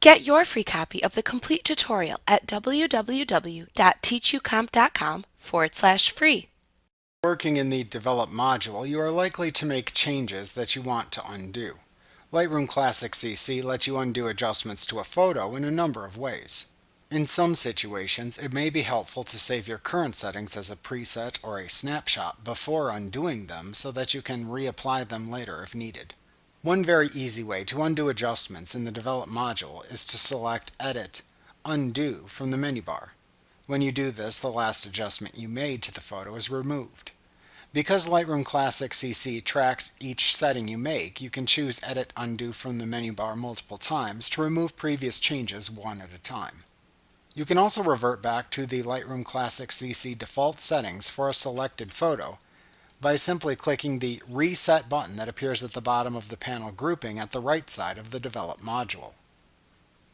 Get your free copy of the complete tutorial at www.teachucomp.com/free. Working in the Develop module, you are likely to make changes that you want to undo. Lightroom Classic CC lets you undo adjustments to a photo in a number of ways. In some situations, it may be helpful to save your current settings as a preset or a snapshot before undoing them so that you can reapply them later if needed. One very easy way to undo adjustments in the Develop module is to select Edit, Undo from the menu bar. When you do this, the last adjustment you made to the photo is removed. Because Lightroom Classic CC tracks each setting you make, you can choose Edit Undo from the menu bar multiple times to remove previous changes one at a time. You can also revert back to the Lightroom Classic CC default settings for a selected photo by simply clicking the Reset button that appears at the bottom of the panel grouping at the right side of the Develop module.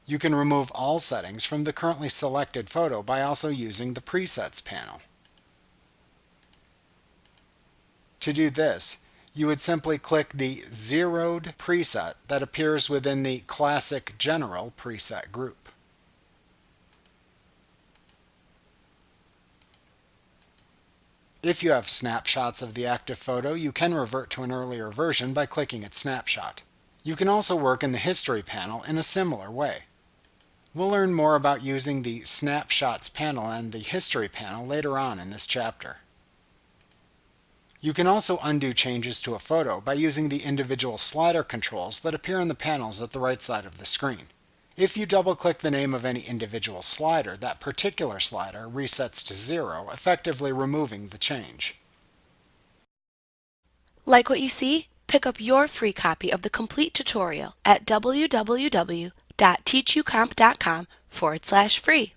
You can remove all settings from the currently selected photo by also using the Presets panel. To do this, you would simply click the zeroed preset that appears within the Classic General preset group. If you have snapshots of the active photo, you can revert to an earlier version by clicking its snapshot. You can also work in the History panel in a similar way. We'll learn more about using the Snapshots panel and the History panel later on in this chapter. You can also undo changes to a photo by using the individual slider controls that appear in the panels at the right side of the screen. If you double-click the name of any individual slider, that particular slider resets to 0, effectively removing the change. Like what you see? Pick up your free copy of the complete tutorial at www.teachucomp.com/free.